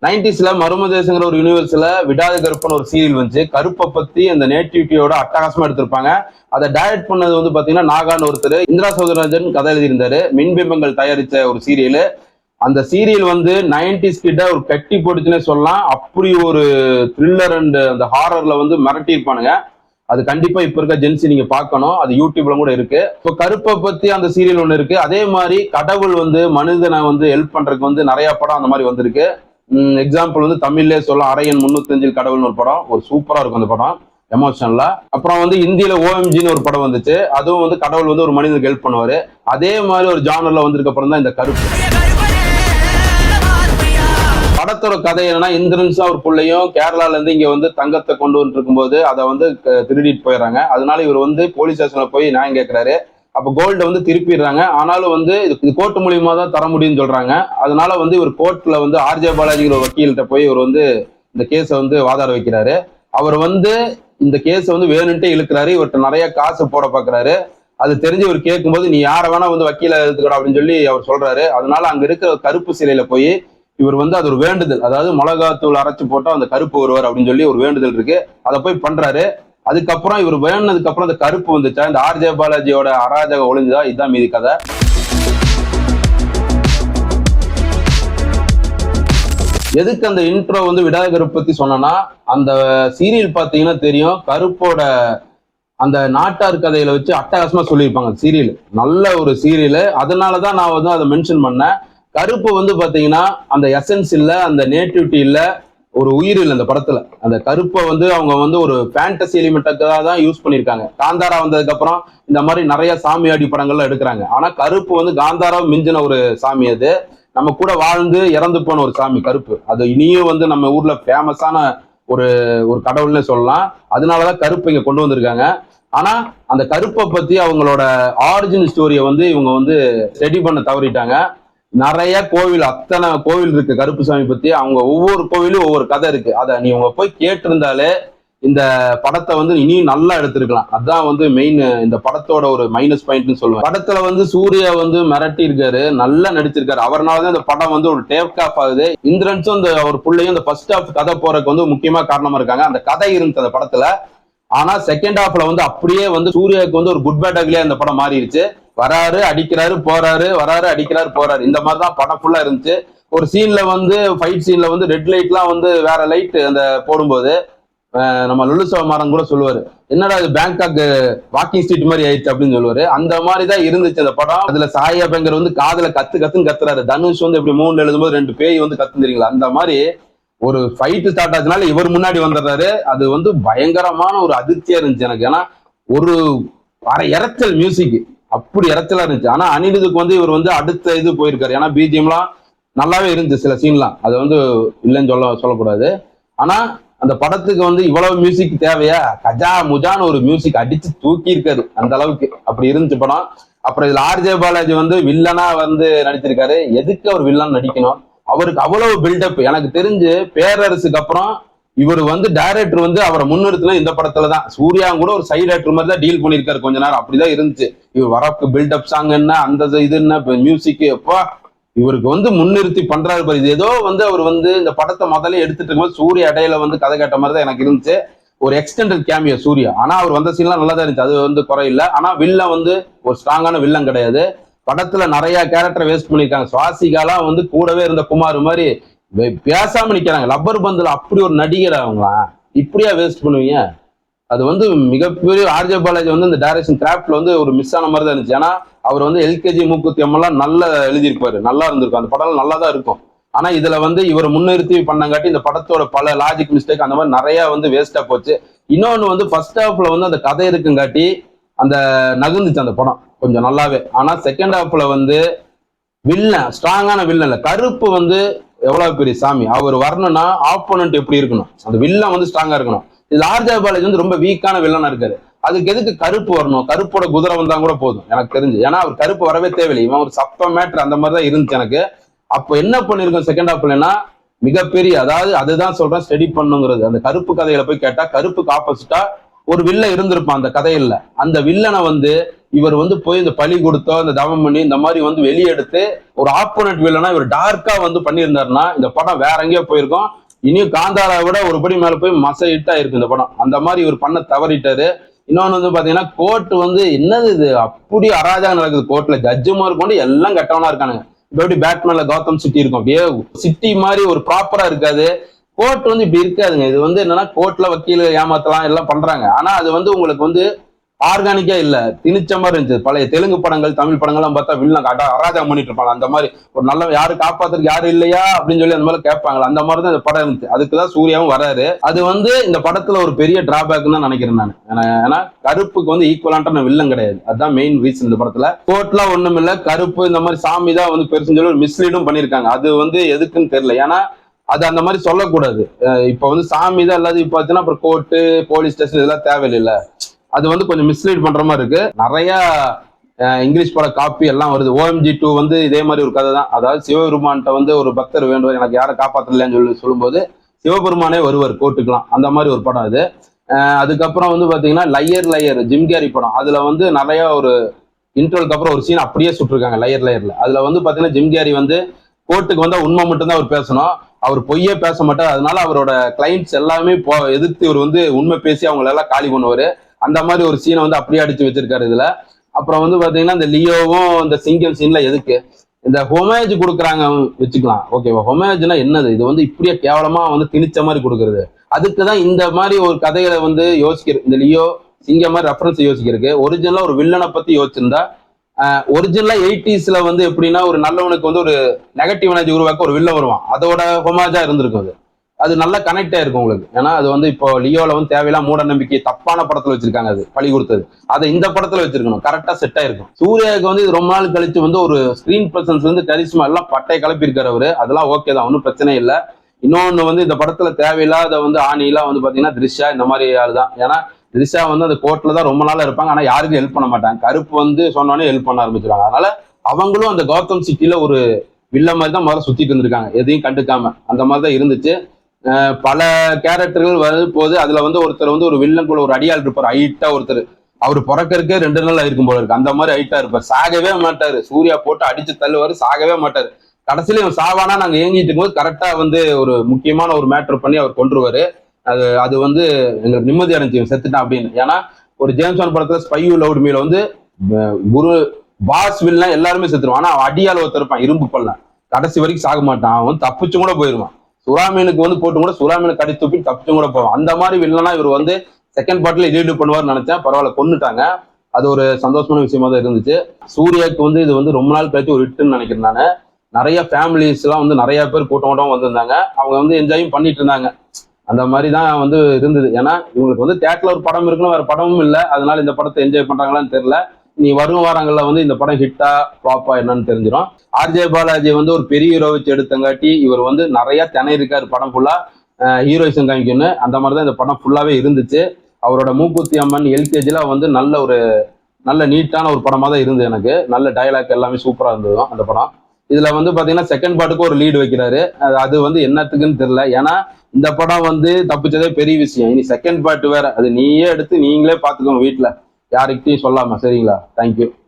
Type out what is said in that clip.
நைன்டிஸ்ல மர்மதேசங்கிற ஒரு யூனிவர்ஸ்ல விடாத கருப்பன் ஒரு சீரியல் வந்துச்சு. கருப்பை பத்தி அந்த நேட்டிவிட்டியோட அட்டகாசமா எடுத்திருப்பாங்க. அதை டைரக்ட் பண்ணது வந்து பாத்தீங்கன்னா நாகான்னு ஒருத்தர். இந்திரா சௌதரராஜன் கதை எழுதியிருந்தாரு. மின்பிம்பங்கள் தயாரிச்ச ஒரு சீரியல். அந்த சீரியல் வந்து 90s கிட்ட ஒரு கட்டி போட்டுச்சுன்னே சொல்லலாம். அப்படி ஒரு த்ரில்லர் அண்ட் அந்த ஹாரர்ல வந்து மிரட்டி இருப்பானுங்க. அது கண்டிப்பா இப்ப இருக்க ஜென்சி நீங்க பார்க்கணும். அது யூடியூப்ல கூட இருக்கு. இப்போ கருப்பை பத்தி அந்த சீரியல் ஒண்ணு இருக்கு. அதே மாதிரி கடவுள் வந்து மனிதனை வந்து ஹெல்ப் பண்றதுக்கு வந்து நிறைய படம் அந்த மாதிரி வந்திருக்கு. எக்ஸாம்பிள் வந்து தமிழ்லேயே சொல்ல அரையன் 305 கடவுள்னு ஒரு படம், ஒரு சூப்பரா இருக்கும் அந்த படம் எமோஷனலா. அப்புறம் வந்து இந்தியில ஓஎம்ஜின்னு ஒரு படம் வந்துச்சு. அதுவும் வந்து கடவுள் வந்து ஒரு மனிதனுக்கு ஹெல்ப் பண்ணுவாரு. அதே மாதிரி ஒரு ஜானர்ல வந்திருக்க அப்புறம் தான் இந்த கருப்பு. படத்தோட கதை என்னன்னா, இந்திரன்ஸா ஒரு பிள்ளையும் கேரளால இருந்து இங்க வந்து தங்கத்தை கொண்டு வந்து இருக்கும்போது அதை வந்து திருடிட்டு போயிடறாங்க. அதனால இவர் வந்து போலீஸ் ஸ்டேஷன்ல போய் நியாயம் கேட்கிறாரு. அப்ப கோல்ட வந்து திருப்பிடுறாங்க. ஆனாலும் வந்து இது கோர்ட் மூலியமா தான் தர முடியும்னு சொல்றாங்க. அதனால வந்து இவர் கோர்ட்ல வந்து ஆர்ஜே பாலாஜிங்கிற வக்கீல்கிட்ட போய் இவர் வந்து இந்த கேஸை வந்து வாதாட வைக்கிறாரு. அவர் வந்து இந்த கேஸை வந்து வேணும்ட்டே இழுக்கிறாரு. இவர்கிட்ட நிறைய காசு போட பாக்குறாரு. அது தெரிஞ்சு இவர் கேட்கும்போது நீ யாரை வேணா வந்து வக்கீல எடுத்துக்கடா அப்படின்னு சொல்லி அவர் சொல்றாரு. அதனால அங்க இருக்கிற கருப்பு சிலையில போய் இவர் வந்து அது ஒரு வேண்டுதல், அதாவது மிளகாத்தூள் அரைச்சு போட்டா அந்த கருப்பு வருவார் அப்படின்னு சொல்லி ஒரு வேண்டுதல் இருக்கு. அதை போய் பண்றாரு. அதுக்கப்புறம் இவர் வேணுனதுக்கு அப்புறம் அந்த கருப்பு வந்துச்சா, இந்த ஆர்ஜே பாலாஜியோட அராஜகம் ஒளிஞ்சுதா, இதுதான் மீதி கதை. எதுக்கு அந்த இன்ட்ரோ வந்து விடாத கருப்பு பத்தி சொன்னா, அந்த சீரியல் பாத்தீங்கன்னா தெரியும், கருப்போட அந்த நாட்டார் கதையில வச்சு அட்டகாசமா சொல்லியிருப்பாங்க. சீரியல் நல்ல ஒரு சீரியல். அதனாலதான் நான் வந்து அதை மென்ஷன் பண்ணேன். கருப்பு வந்து பாத்தீங்கன்னா அந்த எசன்ஸ் இல்ல, அந்த நேட்டிவிட்டி இல்ல, ஒரு உயிர் இல்லை அந்த படத்துல. அந்த கருப்பை வந்து அவங்க வந்து ஒரு ஃபேண்டசி எலிமெண்ட்டாக தான் யூஸ் பண்ணியிருக்காங்க. காந்தாரா வந்ததுக்கு அப்புறம் இந்த மாதிரி நிறைய சாமியாடி படங்கள்லாம் எடுக்கிறாங்க. ஆனா கருப்பு வந்து காந்தாரா மிஞ்சின ஒரு சாமி. அது நம்ம கூட வாழ்ந்து இறந்து போன ஒரு சாமி கருப்பு. அது இனியும் வந்து நம்ம ஊர்ல ஃபேமஸான ஒரு ஒரு கடவுள்னே சொல்லலாம். அதனாலதான் கருப்பு இங்க கொண்டு வந்திருக்காங்க. ஆனா அந்த கருப்பை பத்தி அவங்களோட ஆரிஜின் ஸ்டோரியை வந்து இவங்க வந்து ஸ்டடி பண்ண தவறிட்டாங்க. நிறைய கோவில், அத்தனை கோவில் இருக்கு கருப்பு சாமி பத்தி. அவங்க ஒவ்வொரு கோவிலும் ஒவ்வொரு கதை இருக்கு. அதை நீ உங்க போய் கேட்டு இருந்தாலே இந்த படத்தை வந்து இனியும் நல்லா எடுத்திருக்கலாம். அதுதான் வந்து மெயின் இந்த படத்தோட ஒரு மைனஸ் பாயிண்ட்னு சொல்லுவேன். படத்துல வந்து சூர்யா வந்து மிரட்டி இருக்காரு, நல்லா நடிச்சிருக்காரு. அவர்னாலதான் இந்த படம் வந்து ஒரு டேக் ஆஃப் ஆகுது. இந்திரன்ஸும் இந்த ஒரு பிள்ளையும் இந்த ஃபர்ஸ்ட் ஹாஃப் கதை போறதுக்கு வந்து முக்கியமா காரணமா இருக்காங்க. அந்த கதை இருந்துச்சு அந்த படத்துல. ஆனா செகண்ட் ஹாஃப்ல வந்து அப்படியே வந்து சூர்யாவுக்கு வந்து ஒரு குட் பேட் அக்லியா இந்த படம் மாறிடுச்சு. வராரு அடிக்கிறாரு போறாரு, வராரு அடிக்கிறாரு போறாரு, இந்த மாதிரிதான் படம் ஃபுல்லா இருந்துச்சு. ஒரு சீன்ல வந்து ஃபைட் சீன்ல வந்து ரெட் லைட்லாம் வந்து வேற லைட் அந்த போடும்போது நம்ம லுலுசவ மாறன் கூட சொல்லுவாரு, என்னடா இது பேங்காக் வாக்கிங் ஸ்ட்ரீட் மாதிரி ஆயிடுச்சு அப்படின்னு சொல்லுவாரு. அந்த மாதிரிதான் இருந்துச்சு அந்த படம். அதுல சாயா பெங்கர் வந்து காதுல கத்துன்னு கத்துறாரு. தனுஷ் வந்து இப்படி 3 எழுதும்போது 2 பேய் வந்து கத்துறீங்களா, அந்த மாதிரி ஒரு ஃபைட் ஸ்டார்ட் ஆச்சுனால இவர் முன்னாடி வந்துடுறாரு. அது வந்து பயங்கரமான ஒரு அதிர்ச்சியா இருந்துச்சு எனக்கு. ஏன்னா ஒரு இறைச்சல் மியூசிக் அப்படி இறைச்சலா இருந்துச்சு. ஆனா அனிருத்துக்கு வந்து இவர் வந்து அடுத்த இது போயிருக்காரு. ஏன்னா பிஜிஎம்லாம் நல்லாவே இருந்துச்சு சில சீன்லாம், அது வந்து இல்லைன்னு சொல்லக்கூடாது. ஆனா அந்த படத்துக்கு வந்து இவ்வளவு மியூசிக் தேவையா? கஜா முஜான்னு ஒரு மியூசிக் அடிச்சு தூக்கி இருக்காரு, அந்த அளவுக்கு அப்படி இருந்துச்சு படம். அப்புறம் இதுல ஆர்ஜே பாலாஜி வந்து வில்லனா வந்து நடிச்சிருக்காரு. எதுக்கு அவர் வில்லன் நடிக்கணும்? அவருக்கு அவ்வளவு பில்டப். எனக்கு தெரிஞ்சு பேரரசுக்கு அப்புறம் இவர் வந்து டைரக்டர் வந்து அவரை முன்னிறுத்தின இந்த படத்துல தான். சூர்யா கூட ஒரு சைடு ஆக்டர் மாதிரி தான் டீல் பண்ணியிருக்காரு கொஞ்ச நேரம், அப்படிதான் இருந்துச்சு. இவர் வரப்பு பில்டப் சாங் என்ன, அந்த இது என்ன, மியூசிக் எப்பா இவருக்கு வந்து முன்னிறுத்தி பண்றாரு பாரு. இது ஏதோ வந்து அவர் வந்து இந்த படத்தை முதல்ல எடுத்துட்டு இருக்கும்போது சூர்யா இடையில வந்து கதை கேட்ட மாதிரி தான் எனக்கு இருந்துச்சு. ஒரு எக்ஸ்டெண்டட் கேமியோ சூர்யா. ஆனா அவர் வந்த சீன்லாம் நல்லா தான் இருந்துச்சு, அது வந்து குறையில்லை. ஆனா வில்லன் வந்து ஒரு ஸ்ட்ராங்கான வில்லன் கிடையாது. படத்துல நிறைய கேரக்டர் வேஸ்ட் பண்ணிருக்காங்க. சுவாசிகாலாம் வந்து கூடவே இருந்த குமார் மாதிரி பேசாம நிக்கிறாங்க. லப்பர் பந்துல அப்படி ஒரு நடிகர் அவங்களா, இப்படியா வேஸ்ட் பண்ணுவீங்க? அது வந்து மிகப்பெரிய ஆர்ஜே பாலாஜி வந்து இந்த டைரக்ஷன் கிராஃப்ட்ல வந்து ஒரு மிஸ் ஆன மாதிரி தான் இருந்துச்சு. ஏன்னா அவர் வந்து எல்கேஜி மூக்குத்தி எல்லாம் நல்லா எழுதியிருப்பாரு, நல்லா இருந்திருக்கும், அந்த படம் நல்லா தான் இருக்கும். ஆனா இதுல வந்து இவர் முன்னிறுத்தி பண்ணங்காட்டி இந்த படத்தோட பல லாஜிக் மிஸ்டேக் அந்த மாதிரி நிறைய வந்து வேஸ்டா போச்சு. இன்னொன்னு வந்து ஃபர்ஸ்ட் ஹாஃப்ல வந்து அந்த கதை இருக்குங்காட்டி அந்த நகர்ந்துச்சு அந்த படம் கொஞ்சம் நல்லாவே. ஆனா செகண்ட் ஹாஃப்ல வந்து வில்லன் ஸ்ட்ராங்கான வில்லன் இல்ல. கருப்பு வந்து எவ்வளவு பெரிய சாமி, அவர் வரணும்னா ஆப்போனன்ட் எப்படி இருக்கணும், அந்த வில்லன் வந்து ஸ்ட்ராங்கா இருக்கணும். இது ஆர்ஜே பாலாஜி வந்து ரொம்ப வீக்கான வில்லனா இருக்காரு. அதுக்கு எதுக்கு கருப்பு வரணும்? கருப்போட குதிரை வந்தா கூட போதும் எனக்கு தெரிஞ்சு. ஏன்னா அவர் கருப்பு வரவே தேவையில்லை, இவன் ஒரு சப்ப மேட்ரு அந்த மாதிரி தான் இருந்துச்சு எனக்கு. அப்போ என்ன பண்ணிருக்கோம் செகண்ட் ஹாஃப்லன்னா மிகப்பெரிய, அதாவது அதுதான் சொல்றேன் ஸ்டடி பண்ணுங்கிறது. அந்த கருப்பு கதையில போய் கேட்டா கருப்புக்கு ஆப்போசிட்டா ஒரு வில்லன் இருந்திருப்பான் அந்த கதையில. அந்த வில்லனை வந்து இவர் வந்து போய் இந்த பலி கொடுத்தோ இந்த தவம் பண்ணி இந்த மாதிரி வந்து வெளியெடுத்து ஒரு ஆப்போனட் வில்லனா இவர் டார்க்கா வந்து பண்ணியிருந்தாருன்னா இந்த படம் வேற எங்கேயோ போயிருக்கும். இனியும் காந்தாரா விட ஒரு படி மேல போய் மச இருக்கு இந்த படம். அந்த மாதிரி இவர் பண்ண தவறிட்டாரு. இன்னொன்னு வந்து பாத்தீங்கன்னா கோர்ட் வந்து என்னது இது அப்படி அராஜகம் நடக்குது கோர்ட்ல. ஜட்ஜுமா கொண்டு எல்லாம் கெட்டவனா இருக்கானுங்க. இப்ப எப்படி பேட்மேன்ல காத்தம் சிட்டி இருக்கும் அப்படியே சிட்டி மாதிரி ஒரு ப்ராப்பரா இருக்காது. கோர்ட் வந்து இப்படி இருக்காதுங்க. இது வந்து என்னன்னா கோர்ட்ல வக்கீல் ஏமாத்தலாம் எல்லாம் பண்றாங்க. ஆனா அது வந்து உங்களுக்கு வந்து ஆர்கானிக்கா இல்ல, திணிச்ச மாதிரி இருந்துச்சு. பழைய தெலுங்கு படங்கள் தமிழ் படங்கள்லாம் பார்த்தா வில்லன் அராஜகம் பண்ணிட்டு இருப்பாங்க. அந்த மாதிரி ஒரு நல்ல யாரு காப்பாத்துறதுக்கு யாரும் இல்லையா அப்படின்னு சொல்லி அந்த மாதிரி கேட்பாங்களா, அந்த மாதிரி தான் இந்த படம் இருந்துச்சு. அதுக்குதான் சூர்யாவும் வராரு. அது வந்து இந்த படத்துல ஒரு பெரிய டிராபேக் தான் நினைக்கிறேன் நான். ஏன்னா கருப்புக்கு வந்து ஈக்குவலான வில்லன் கிடையாது. அதுதான் மெயின் ரீசன் இந்த படத்துல. கோர்ட்லாம் ஒண்ணும் இல்ல, கருப்பு இந்த மாதிரி சாமி தான் வந்து பெருசுன்னு சொல்லி ஒரு மிஸ்லீடும் பண்ணிருக்காங்க. அது வந்து எதுக்குன்னு தெரியல. ஏன்னா அது அந்த மாதிரி சொல்லக்கூடாது. இப்ப வந்து சாமி தான் எல்லாத்தையும் இப்ப பார்த்தீங்கன்னா அப்புறம் கோர்ட்டு போலீஸ் ஸ்டேஷன் இதெல்லாம் தேவையில்லை. அது வந்து கொஞ்சம் மிஸ்லீட் பண்ற மாதிரி இருக்கு. நிறைய இங்கிலீஷ் பட காப்பி எல்லாம் வருது. OMG 2 வந்து இதே மாதிரி ஒரு கதை தான். அதாவது சிவபெருமான்கிட்ட வந்து ஒரு பக்தர் வேண்டுவார், எனக்கு யாரை காப்பாற்றலன்னு சொல்லும்போது சிவபெருமானே வருவார் கோர்ட்டுக்கலாம். அந்த மாதிரி ஒரு படம் அது. அதுக்கப்புறம் வந்து பாத்தீங்கன்னா லயர் ஜிம் கேரி படம். அதுல வந்து நிறைய ஒரு இன்டர்வலுக்கு அப்புறம் ஒரு சீன் அப்படியே சுட்டிருக்காங்க லயர்ல. அதுல வந்து பாத்தீங்கன்னா ஜிம் கேரி வந்து கோர்ட்டுக்கு வந்தா உண்மை மட்டும்தான் அவர் பேசணும். அவர் பொய்யே பேச மாட்டார். அதனால அவரோட கிளைண்ட்ஸ் எல்லாமே எதிர்த்து இவர் வந்து உண்மை பேசி அவங்களை எல்லாம் காலி பண்ணுவாரு. அந்த மாதிரி ஒரு சீனை வந்து அப்படியே அடிச்சு வச்சிருக்காரு இதுல. அப்புறம் வந்து பாத்தீங்கன்னா இந்த லியோவும் இந்த சிங்கம் சீன்ல எதுக்கு இந்த ஹொமேஜ் கொடுக்குறாங்க வச்சுக்கலாம். ஓகேவா, ஹொமேஜ்னா என்னது? இது வந்து இப்படியே கேவலமா வந்து திணிச்ச மாதிரி கொடுக்குறது. அதுக்குதான் இந்த மாதிரி ஒரு கதைகளை வந்து யோசிக்கிறது. இந்த லியோ சிங்கம் மாதிரி ரெஃபரன்ஸ் யோசிக்கிறதுக்கு ஒரிஜினலா ஒரு வில்லனை பத்தி யோசிச்சிருந்தா, ஒரிஜினலா 80s வந்து எப்படின்னா ஒரு நல்லவனுக்கு வந்து ஒரு நெகட்டிவ் எனர்ஜி உருவாக்க ஒரு வில்ல வருவான். அதோட ஹொமாஜா இருந்திருக்கும். அது நல்லா கனெக்ட் ஆயிருக்கும் உங்களுக்கு. ஏன்னா அது வந்து இப்போ லியோல வந்து தேவையில்லாம் மூட நம்பிக்கை தப்பான படத்துல வச்சிருக்காங்க. அது பழி கொடுத்தது அதை இந்த படத்துல வச்சிருக்கணும், கரெக்டா செட் ஆயிருக்கும். சூர்யாவுக்கு வந்து இது ரொம்ப நாள் கழிச்சு வந்து ஒரு ஸ்கிரீன் பிரசன்ஸ் வந்து கரிஸ்மா எல்லாம் பட்டை கிளப்பி இருக்காரு அவரு. அதெல்லாம் ஓகே தான், ஒன்றும் பிரச்சனை இல்லை. இன்னொன்னு வந்து இந்த படத்துல தேவையில்லாத வந்து ஆணிலாம் வந்து பாத்தீங்கன்னா த்ரிஷா இந்த மாதிரி ஆளுதான். ஏன்னா த்ரிஷா வந்து அந்த கோர்ட்ல தான் ரொம்ப நாளா இருப்பாங்க. ஆனா யாருக்கும் ஹெல்ப் பண்ண மாட்டாங்க. கருப்பு வந்து சொன்னோடனே ஹெல்ப் பண்ண ஆரம்பிச்சிருவாங்க. அதனால அவங்களும் அந்த கௌதம் சிட்டில ஒரு வில்ல மாதிரி தான் முதல்ல சுத்திட்டு இருந்திருக்காங்க, எதையும் கண்டுக்காம. அந்த மாதிரி தான் இருந்துச்சு. பல கேரக்டர்கள் வரும் போது அதுல வந்து ஒருத்தர் வந்து ஒரு வில்லன் கூட ஒரு அடியாள் இருப்பார், ஹைட்டா ஒருத்தர். அவர் பிறக்கறக்கே 2 நாள் ஆயிருக்கும் போல இருக்கு. அந்த மாதிரி ஹைட்டா இருப்பார். சாகவே மாட்டாரு. சூர்யா போட்டு அடிச்சு தள்ளுவாரு, சாகவே மாட்டாரு. கடைசியில இவன் சாவானா நாங்க ஏங்கிட்டு இருக்கும்போது கரெக்டா வந்து ஒரு முக்கியமான ஒரு மேட்டர் பண்ணி அவர் கொன்றுவாரு. அது வந்து எங்களுக்கு நிம்மதி அடைஞ்சு செத்துட்டான் அப்படின்னு. ஏன்னா ஒரு ஜேம்ஸ் படத்துல ஸ்பை யூ லவ்ட் மீல வந்து குரு பாஸ் வில்லன் எல்லாருமே செத்துருவான். ஆனா அவன் அடியால் ஒருத்தர் இருப்பான், இரும்பு பல்லாம், கடைசி வரைக்கும் சாக மாட்டான். அவன் தப்பிச்சு கூட போயிருவான். சுறாமீனுக்கு வந்து போட்டு கூட சுறாமீனை கடி தூப்பி தப்பிச்சும் கூட போவான். அந்த மாதிரி வில்லனா இவர் வந்து செகண்ட் பார்ட்ல லீடு பண்ணுவார்னு நினைச்சேன். பரவாயில்ல, கொன்னுட்டாங்க. அது ஒரு சந்தோஷமான விஷயமா தான் இருந்துச்சு. சூர்யாவுக்கு வந்து இது வந்து ரொம்ப நாள் கழிச்சு ஒரு ஹிட்னு நினைக்கிறேன் நான். நிறைய ஃபேமிலிஸ் எல்லாம் வந்து நிறைய பேர் கூட்டம் வந்திருந்தாங்க. அவங்க வந்து என்ஜாயும் பண்ணிட்டு இருந்தாங்க. அந்த மாதிரி தான் வந்து இருந்தது. ஏன்னா இவங்களுக்கு வந்து தியேட்டர்ல ஒரு படம் இருக்குன்னு வேற படமும் இல்லை. அதனால இந்த படத்தை என்ஜாய் பண்றாங்களான்னு தெரியல. நீ வரும் வாரங்கள்ல வந்து இந்த படம் ஹிட்டா ஃப்ளாப்பா என்னன்னு தெரிஞ்சிடும். RJ பாலாஜி வந்து ஒரு பெரிய ஹீரோ வச்சு எடுத்தங்காட்டி இவர் வந்து நிறைய திணறிருக்காரு படம் ஃபுல்லா ஹீரோயிசம் காமிக்கணும்னு. அந்த மாதிரி தான் இந்த படம் ஃபுல்லாவே இருந்துச்சு. அவரோட மூக்குத்தி அம்மன் LKGல வந்து நல்ல நீட்டான ஒரு படமா தான் இருந்தது. எனக்கு நல்ல டயலாக் எல்லாமே சூப்பரா இருந்தது அந்த படம். இதுல வந்து பாத்தீங்கன்னா செகண்ட் பார்ட்டுக்கு ஒரு லீடு வைக்கிறாரு. அது வந்து என்னத்துக்குன்னு தெரியல. ஏன்னா இந்த படம் வந்து தப்பிச்சதே பெரிய விஷயம். இனி செகண்ட் பார்ட் வேற, அது நீயே எடுத்து நீங்களே பாத்துக்கோங்க வீட்டுல, யாருக்கிட்டையும் சொல்லாம. சரிங்களா? தேங்க்யூ.